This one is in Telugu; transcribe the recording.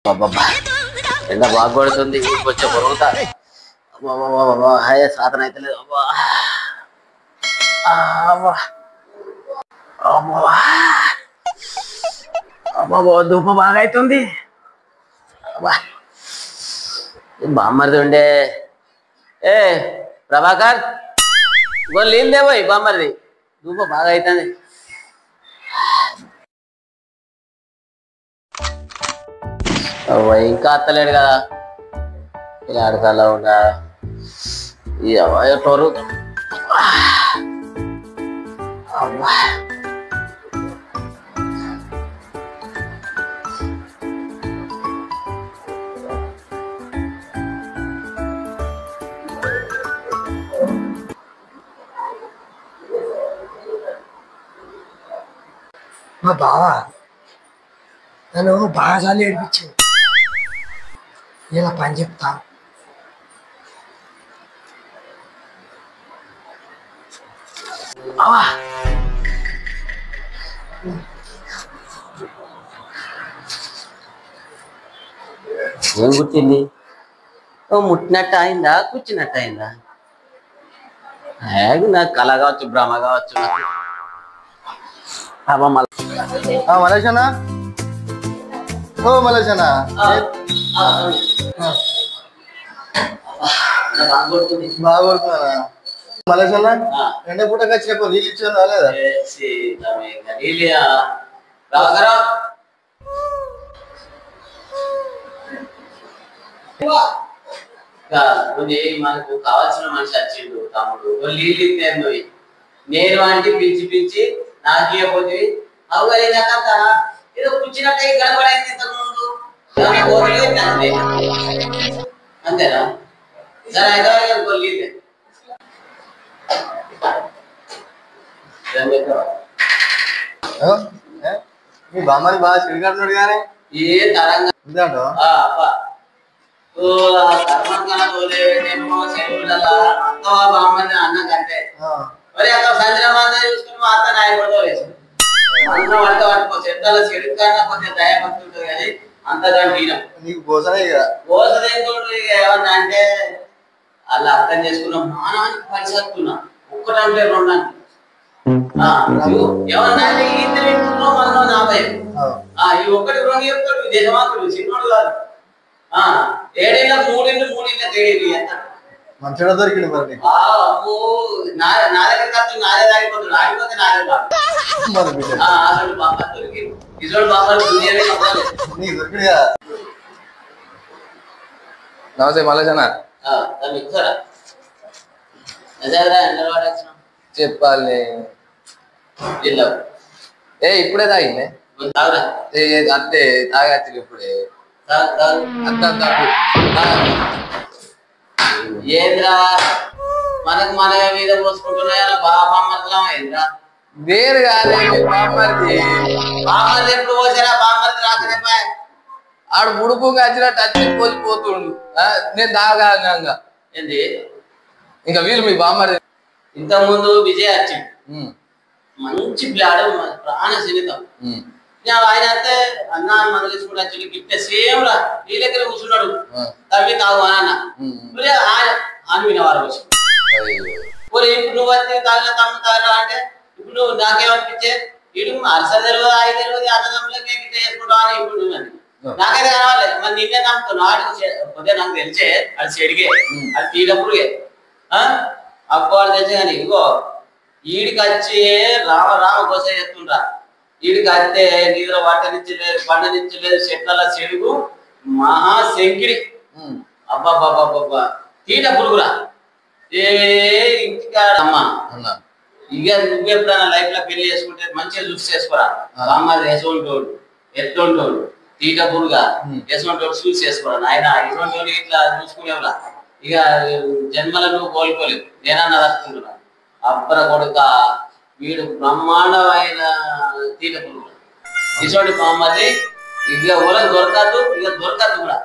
బాబా ఎండ బాగా కొడుతుంది వచ్చే పొరుగుతా హాయ్ సాధన అయితే లేదు అబ్బా ధూప బాగా అవుతుంది బామ్మరిది ఉండే ఏ ప్రభాకర్ ఇంకో నీళ్ళు దేవోయ్ బామ్మరిది ధూప బాగా అవుతుంది ఇంకా అత్తలేడు కదా ఇలా ఆడకాల ఉండా టోరు అమ్మా మా బావ నన్ను బాగాసార్లు ఏడిపించింది. ఇలా పని చెప్తా ఏం కూర్చింది ముట్టినట్టు అయిందా కూర్చున్నట్టు అయిందా నాకు కళ కావచ్చు భ్రమ కావచ్చు మలేషనా ఓ మలేషనా బాగా కొడుతున్నానా మలేషనా ఎండ పూటగా చెప్పు నీళ్ళు ఇచ్చాను రాలేదా మనకు కావాల్సిన మనిషి వచ్చిండు తమ్ముడు నీళ్ళు ఇద్దాను నేను అంటే పిలిచి పిలిచి నాకు ఇవ్వకపోతే అవుగా ఏదో కూర్చున్నట్టే గడపడైంది ఇంతకు ముందు అంతేనా సరే అయితే నీళ్ళు మీ బామ్మని బాగా చిరిగడుతున్నాడు కానీ ఏ తరంగా ఉందంటో అన్నం కంటే మరి అక్కడ సంచలనం చూసుకుని మా అత్త నాయపడలేదు అన్నం వంట పట్టుకో చెట్టాల చెడు కన్నా కొంచెం దయపడుతుంటుంది కానీ అంతకంటే నీకు పోసనే పోసదేంటోడు ఇక ఏమన్నా అంటే అలా అర్థం చేసుకున్నాం మానవానికి పరిసత్తున్నా ఒక్కటంటే రెండంటే ఏమన్నా అంటే ఈత పెట్టుకున్నాం మనం నా భయం ఈ ఒక్కటి రెండు చెప్తాడు దేశమాత్రుడు చిన్నోడు కాదు ఏడేళ్ళ మూడేళ్ళ తేడేళ్ళు ఎంత మంచిగా దొరికింది మరి నా దగ్గర ఖర్చు నాదే ఆగిపోతుంది ఆగిపోతే నాదే అసలు బాబా దొరికింది ఇసోడు బాబా నీకు దొరికిందిగా నమస్తే మలేషనా చెప్పాలి ఇప్పుడే తాగింది అంతే తాగచ్చు ఇప్పుడే ఏంద్రా మనకు మన మీద పోసుకుంటున్నాయా బామ్మర్దిలా ఏంద్రా వేరు కాదు బామ్మర్ది బామ్మర్ది ఎప్పుడు పోసారా బామ్మర్ది రాకనే ఆడు ముడుపు వచ్చిన టచ్ పోసిపోతుండు నేను తాగా ఏంది ఇంకా వీళ్ళు మీ బామ్మర్ది ఇంత ముందు విజయ్ వచ్చిండు మంచి బ్లాడ్ ప్రాణ సున్నితం ఆయన అంతే అన్న మన తీసుకుంటా గిట్టే సేమ్ రా నీ దగ్గర కూర్చున్నాడు తవ్వి తాగు అన్న అని వినేవారు వచ్చి ఇప్పుడు నువ్వు వచ్చి తాగిన తమ్ము తాగరా అంటే ఇప్పుడు నువ్వు నాకేమనిపించే ఇటు అరసలు తెలియదు ఆయన తెలియదు అన్నదమ్ములకి గిట్ట చేసుకుంటావు అని ఇప్పుడు నువ్వు అని నాకైతే కావాలి మరి నిన్నే నమ్ముతున్నావు ఆడికి కొద్దిగా నాకు తెలిసే అది చెడిగే అది తీటప్పుడుగే అప్పుడు తెలిసే కానీ ఇగో ఈడికి వచ్చి రామ కోసం చేస్తుండ్రా వీడికి అత్తే నిద్ర పట్టనిచ్చలేదు పండనిచ్చలేదు చెట్ల చెడుగు మహా శంకిడి అబ్బాబ్బాబ్బా తీట పురుగురా ఏ ఇంటికాడమ్మా ఇక నువ్వెప్పుడైనా లైఫ్ లో పెళ్లి చేసుకుంటే మంచిగా చూసి చేసుకోరా అమ్మ ఎసుకుంటోడు ఎత్తుంటోడు తీట పురుగా ఎసుకుంటోడు చూసి చేసుకోరా నాయన ఇటువంటి ఇట్లా చూసుకునేవరా ఇక జన్మల నువ్వు కోలుకోలేవు నేనన్నా దక్కుతున్నా అబ్బర కొడుక వీడు బ్రహ్మాండమైన తీట పురుగు ఇటువంటి బామ్మది ఇక ఊరకు దొరకద్దు ఇక దొరకద్దు కూడా